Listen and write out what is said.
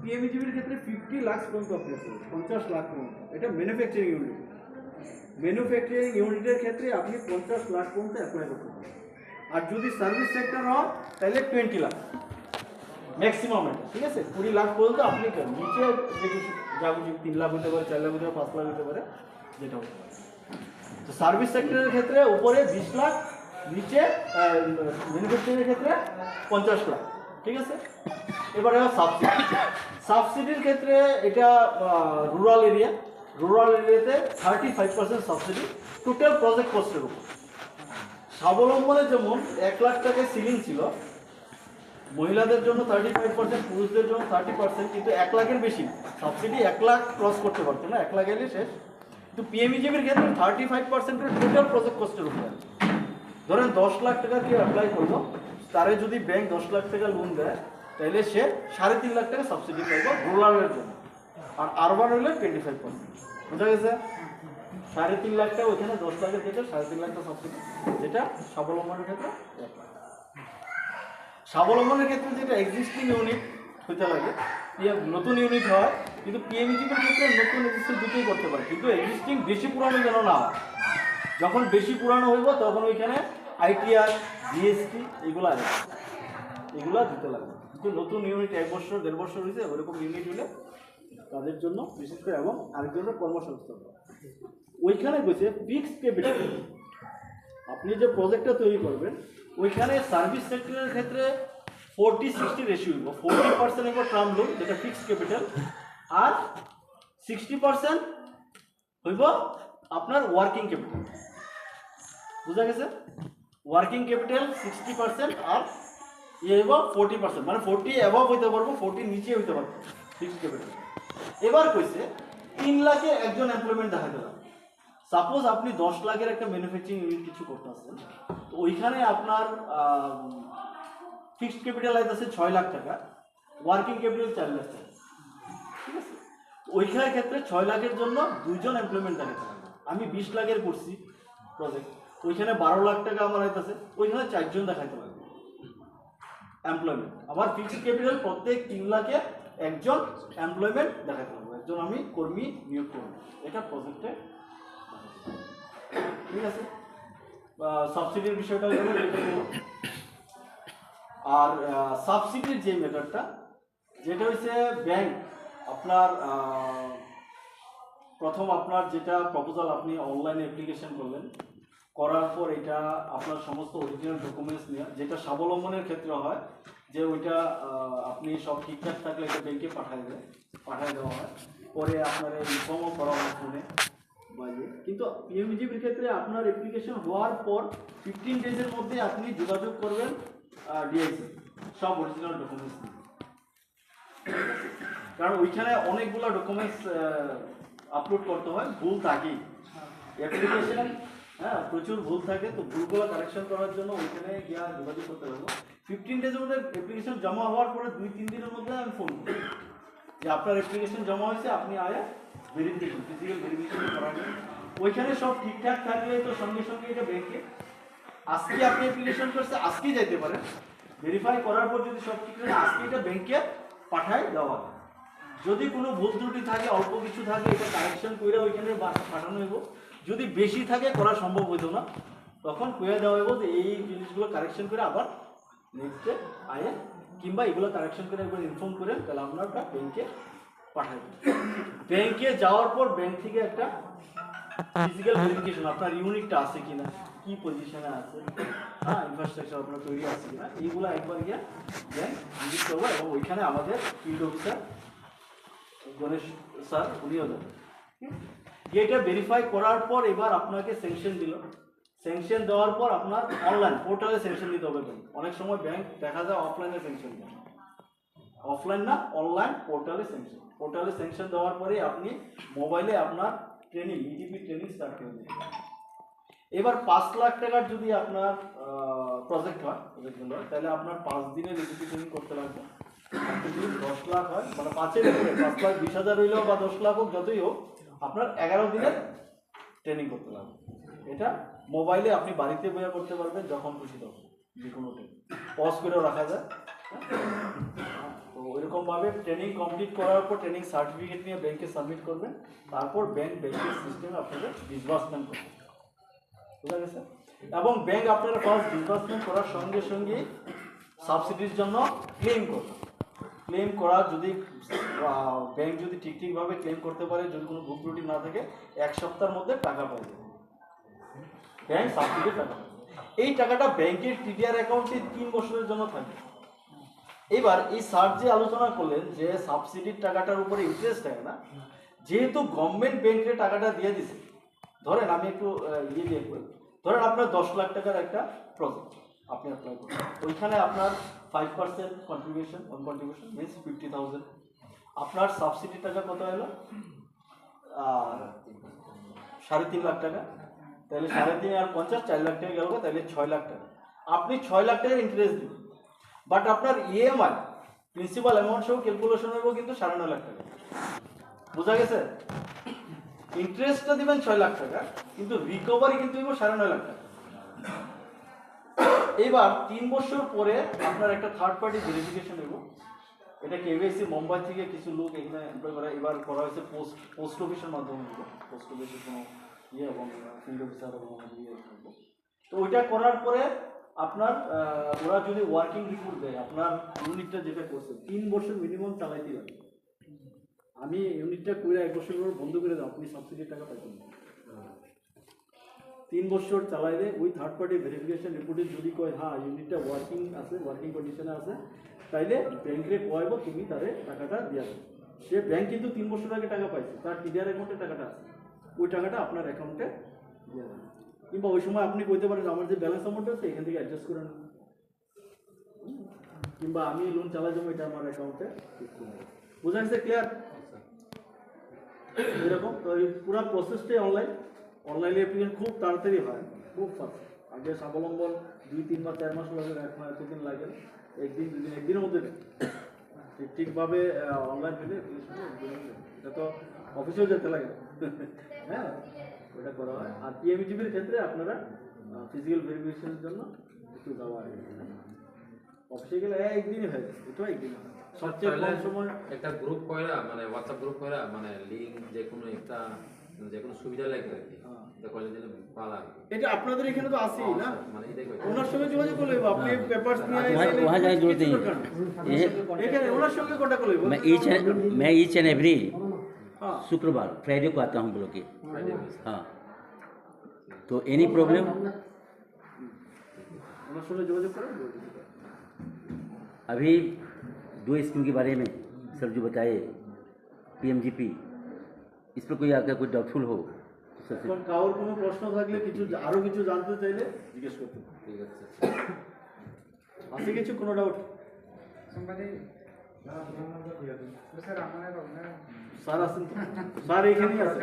পিএমইজিবির ক্ষেত্রে 50 লাখ পর্যন্ত অ্যাপ্লাই করবেন, 50 লাখ পর্যন্ত। এটা ম্যানুফ্যাকচারিং ইউনিট। ম্যানুফ্যাকচারিং ইউনিটের ক্ষেত্রে আপনি 50 লাখ পর্যন্ত অ্যাপ্লাই করতে পারেন। আর যদি সার্ভিস সেক্টর হয় তাহলে 20 লাখ ম্যাক্সিমাম এটা, ঠিক আছে? 20 লাখ পর্যন্ত আপনি নিচে যা কিছু 3 লাখ হতে পারে, 4 লাখ হতে পারে, 5 লাখ হতে পারে, যেটা হতে পারে। তো সার্ভিস সেক্টরের ক্ষেত্রে উপরে 20 লাখ, নিচে ম্যানুফ্যাকচারিংয়ের ক্ষেত্রে 50 লাখ, ঠিক আছে? এবারে সাবসিডি। সাবসিডির ক্ষেত্রে এটা রুরাল এরিয়াতে 35% সাবসিডি টোটাল প্রজেক্ট কস্টের উপর। স্বাবলম্বনে যেমন 1 লাখ টাকায় সিলিং ছিল, মহিলাদের জন্য 35%, পুরুষদের জন্য 30%, কিন্তু 1 লাখের বেশি সাবসিডি 1 লাখ ক্রস করতে পারতো না, 1 লাখ এলে শেষ। কিন্তু পিএমইজিবির ক্ষেত্রে 35% টোটাল প্রজেক্ট কস্টের উপরে। ধরেন 10 লাখ টাকা কেউ অ্যাপ্লাই করলো, তারে যদি ব্যাংক 10 লাখ টাকা লোন দেয় তাহলে সে 3.5 লাখ টাকা সাবসিডি পাইব রুরালের জন্য। আর আরবান হলে 25%। বুঝা গেছে? 3.5 লাখ টাকা ওইখানে 10 লাখের ক্ষেত্রে 3.5 লাখ টাকা সাবসিডি, যেটা স্বাবলম্বনের ক্ষেত্রে 1 লাখ। স্বাবলম্বনের ক্ষেত্রে যেটা এক্সিস্টিং ইউনিট হতে লাগে, নতুন ইউনিট হয়, কিন্তু পিএমইজিবির ক্ষেত্রে নতুন এক্সিস্টিং দুটোই করতে পারে, কিন্তু এক্সিস্টিং বেশি পুরানো যেন না হয়। যখন বেশি পুরানো হইব তখন ওইখানে আইটিআর, জিএসটি এগুলো দিতে লাগবে। কিন্তু নতুন ইউনিট 1 বছর 1.5 বছর হয়েছে, ওইরকম ইউনিট হলে তাদের জন্য বিশেষ করে, এবং আরেকজনের কর্মসংস্থান। ওইখানে বলছে ফিক্সড ক্যাপিটাল। আপনি যে প্রজেক্টটা তৈরি করবেন ওইখানে সার্ভিস সেক্টরের ক্ষেত্রে 40-60 রেশিও হইব। 40% হইব টার্ম লোন, যেটা ফিক্সড ক্যাপিটাল, আর 60% হইব আপনার ওয়ার্কিং ক্যাপিটাল। বুঝা গেছে? ওয়ার্কিং ক্যাপিটাল 60% আর হইব 40%, মানে 40 অ্যাবভ হইতে পারবো, 40 নিচে হইতে পারবো ফিক্সড ক্যাপিটাল। এবার কইছে 3 লাখে একজন এমপ্লয়মেন্ট দেখাতে হবে। সাপোজ আপনি 10 লাখের একটা ম্যানুফ্যাকচারিং ইউনিট কিছু করতে আসছেন, তো ওইখানে আপনার ফিক্সড ক্যাপিটাল আছে 6 লাখ টাকা, ওয়ার্কিং ক্যাপিটাল 4 লাখ টাকা, ঠিক আছে? ওইখানের ক্ষেত্রে 6 লাখের জন্য 2 জন এমপ্লয়মেন্ট দেখাতে হবে। আমি 20 লাখের করছি প্রজেক্ট, ওইখানে 12 লাখ টাকা আমার আছে, ওইখানে 4 জন দেখাতে হবে এমপ্লয়মেন্ট। আমার ফিক্সড ক্যাপিটাল প্রত্যেক 3 লাখে একজন এমপ্লয়মেন্ট দেখাতে হবে, একজন আমি কর্মী নিয়োগ করব। এটা প্রজেক্টে, ঠিক আছে? সাবসিডির বিষয়টা হলো এটা। আর সাবসিডির যে মেথডটা, যেটা হচ্ছে ব্যাংক আপনার প্রথম আপনার যেটা প্রপোজাল, আপনি অনলাইনে অ্যাপ্লিকেশন করলেন, করার পর এটা আপনার সমস্ত অরিজিনাল ডকুমেন্টস নিয়ে, যেটা স্বাবলম্বনের ক্ষেত্রে হয় যে ওইটা আপনি সব ঠিকঠাক থাকলে এটা ব্যাংকে পাঠায় দেওয়া হয়। পরে আপনার ইনফর্মও করা হয় ফোনে বাইরে। কিন্তু পিএমইজিবির ক্ষেত্রে আপনার অ্যাপ্লিকেশন হওয়ার পর 15 ডেজের মধ্যে আপনি যোগাযোগ করবেন ডিআইসি সব অরিজিনাল ডকুমেন্টস নিয়ে। কারণ ওইখানে অনেকগুলো ডকুমেন্টস আপলোড করতে হয়, ভুল থাকেই অ্যাপ্লিকেশন, হ্যাঁ প্রচুর ভুল থাকে। তো ভুলগুলো কারেকশন করার জন্য ওইখানে গিয়ে যোগাযোগ করতে পারবো। 15 ডেজের মধ্যে অ্যাপ্লিকেশন জমা হওয়ার পরে 2-3 দিনের মধ্যে আমি ফোন করি যে আপনার অ্যাপ্লিকেশন জমা হয়েছে, আপনি আয়া ভেরিফিকেশন, ফিজিক্যাল ভেরিফিকেশন করাবেন। ওইখানে সব ঠিকঠাক থাকলে তো সঙ্গে সঙ্গে এটা ব্যাংকে আজকে আপনি অ্যাপ্লিকেশন করছে আজকেই যাইতে পারেন। ভেরিফাই করার পর যদি সব ঠিক থাকে আজকে এটা ব্যাংকে পাঠায় দেওয়া হয়। যদি কোনো ভুল ত্রুটি থাকে, অল্প কিছু থাকে, এটা কারেকশন করে ওইখানে পাঠানো হইব। যদি বেশি থাকে করা সম্ভব হইতো না, তখন কয়ে দেওয়া হইব যে এই জিনিসগুলো কারেকশন করে আবার নেক্সট ডে আয়ে, কিংবা এগুলো কারেকশন করে একবার ইনফর্ম করে তাহলে আপনারটা ব্যাংকে পাঠাই দেবেন। ব্যাংকে যাওয়ার পর ব্যাংক থেকে একটা ফিজিক্যাল ভেরিফিকেশন, আপনার ইউনিটটা আছে কিনা, কি পজিশনে আছে, হ্যাঁ ইনফ্রাস্ট্রাকচার আপনার তৈরি আছে কিনা, এইগুলো একবার গিয়ে ব্যাংক ভিজিট করবো। এবং ওইখানে আমাদের ফিল্ড অফিসার গণেশ স্যার উনিও যাবেন। এটা ভেরিফাই করার পর এবার আপনাকে স্যাংশন দিল। স্যাংশন দেওয়ার পর আপনার অনলাইন পোর্টালে স্যাংশন দিতে হবে। অনেক সময় ব্যাংক দেখা যায় অফলাইনে স্যাংশন দেয়, অফলাইন না অনলাইন পোর্টালে স্যাংশন দেওয়ার পরে আপনি মোবাইলে আপনার ট্রেনিং, ইডিপি ট্রেনিং স্টার্ট করে দেবেন। এবার 5 লাখ টাকার যদি আপনার প্রজেক্ট হয়, তাহলে আপনার 5 দিনের ইডিপি ট্রেনিং করতে লাগবে। যদি 10 লাখ হয়, মানে 5-এর উপরে 5,20,000 হইলেও বা 10 লাখ হোক, যতই হোক, আপনার 11 দিনের ট্রেনিং করতে লাগবে। এটা মোবাইলে আপনি বাড়িতে বইয়া করতে পারবেন, যখন খুশি তখন, যে কোনো ট্রেনিং পজ করেও রাখা যায়। তো ওইরকমভাবে ট্রেনিং কমপ্লিট করার পর ট্রেনিং সার্টিফিকেট নিয়ে ব্যাংকে সাবমিট করবেন, তারপর ব্যাংকের সিস্টেমে আপনাদের ডিসবার্সমেন্ট করবেন। বুঝা গেছে? এবং ব্যাংক আপনারা ফার্স্ট ডিসবার্সমেন্ট করার সঙ্গে সঙ্গে সাবসিডির জন্য ক্লেম করবেন। ক্লেম করা যদি ব্যাংক যদি ঠিকভাবে ক্লেম করতে পারে, যদি কোনো ভুল ত্রুটি না থাকে, 1 সপ্তাহের মধ্যে টাকা পাবে ব্যাংক, সাবসিডির টাকা। এই টাকাটা ব্যাংকের টিডিআর অ্যাকাউন্টে 3 বছরের জন্য থাকবে। এবার এই স্যার যে আলোচনা করলেন যে সাবসিডির টাকাটার উপরে ইন্টারেস্ট থাকে না, যেহেতু গভর্নমেন্ট ব্যাংকে টাকাটা দিয়ে দিছে, ধরেন আমি একটু দিয়ে করি, ধরেন আপনার 10 লাখ টাকার একটা প্রজেক্ট আপনি অ্যাপ্লাই করেন, ওইখানে আপনার 5% কন্ট্রিবিউশন মিনস 50,000। আপনার সাবসিডির টাকা কত হলো? 3.5 লাখ টাকা। তাহলে 3.5 আর 50, 4 লাখ টাকা গেল, তাহলে 6 লাখ টাকা। আপনি 6 লাখ টাকার ইন্টারেস্ট দিবেন, বাট আপনার ইএমআই প্রিন্সিপাল অ্যামাউন্ট সহ ক্যালকুলেশন হইব কিন্তু 9.5 লাখ টাকা। বোঝা গেছে? ইন্টারেস্টটা দিবেন 6 লাখ টাকা, কিন্তু রিকভারি কিন্তু হইব 9.5 লাখ টাকা। এবার 3 বছর পরে আপনার একটা থার্ড পার্টি ভেরিফিকেশন হইব। এটা কেওয়াইসি মুম্বাই থেকে কিছু লোক এখানে এমপ্লয় করা, এবার করা হয়েছে পোস্ট অফিসের মাধ্যমে, পোস্ট অফিসের কোনো এবং ফিল্ড অফিসার এবং তো ওইটা করার পরে আপনার ওরা যদি ওয়ার্কিং রিপোর্ট দেয়, আপনার ইউনিটটা যেটা করছে 3 বছর মিনিমাম চালাইতে হবে। আমি ইউনিটটা করে 1 বছর পর বন্ধ করে দাও, আপনি সাবসিডির টাকা পাইছেন। 3 বছর চালাইলে ওই থার্ড পার্টি ভেরিফিকেশন রিপোর্টে যদি কয় হ্যাঁ ইউনিটটা ওয়ার্কিং আছে, ওয়ার্কিং কন্ডিশনে আছে, তাইলে ব্যাংকে কয়ব তুমি তারে টাকাটা দিয়ে দেবে। সে ব্যাংক কিন্তু 3 বছর আগে টাকা পাইছে, তার টিডিআর অ্যাকাউন্টে টাকাটা আছে, ওই টাকাটা আপনার অ্যাকাউন্টে দিয়ে দেবে। কিংবা ওই সময় আপনি কইতে পারেন আমার যে ব্যালেন্স অ্যামাউন্ট আছে এখান থেকে অ্যাডজাস্ট করে নেন, কিংবা আমি লোন চালাই যাবো, এটা আমার অ্যাকাউন্টে। বোঝা গেছে? ক্লিয়ার? এরকম তো এই পুরো প্রসেসটাই অনলাইনে অ্যাপ্লিকেশন খুব তাড়াতাড়ি হয়, খুব ফাস্ট। আগে স্বাবলম্বন 2-3 বা 4 মাস লাগে, এখন এতদিন লাগে, একদিনের মধ্যে ঠিকভাবে অনলাইন পেলে এটা তো অফিসেও যেতে লাগে। হ্যাঁ, ওটা করা হয়। আর পিএমইটিভির ক্ষেত্রে আপনারা ফিজিক্যাল ভেরিফিকেশনের জন্য একটু যাওয়া হয়, অফিসে গেলে একদিনই হয়ে যায়, এটাও একদিন হয়। সবচেয়ে কম সময় একটা গ্রুপ কইরা, মানে হোয়াটসঅ্যাপ গ্রুপ কইরা, মানে লিংক যে কোনো একটা যে কোনো সুবিধা লাগে আর কি, এটা করলে দিলে ভালো আর কি। এটা আপনাদের এখানে তো আছেই না, মানে এটাই কই ওনার সঙ্গে যোগাযোগ করলে আপনি পেপারস নিয়ে वहाँ जाने की जरूरत नहीं है। এখানে ওনার সঙ্গে কন্টাক্ট করলে मैं ईच एंड एवरी हाँ शुक्रवार फ्राइडे को आता हूँ बोलो कि फ्राइडे में। हाँ, तो एनी प्रॉब्लम ওনার সঙ্গে যোগাযোগ করেন। अभी 2 स्कीम के बारे में सर जो बताए पीएमजीपी, इस पर कोई आकर कोई डाउटफुल हो तो सर से এখন কারোর কোনো প্রশ্ন থাকলে, কিছু আরো কিছু জানতে চাইলে জিজ্ঞেস করতে পারেন। ঠিক আছে। আছে কিছু কোনো ডাউট? স্যার আছেন তো? স্যার এখানেই আছে।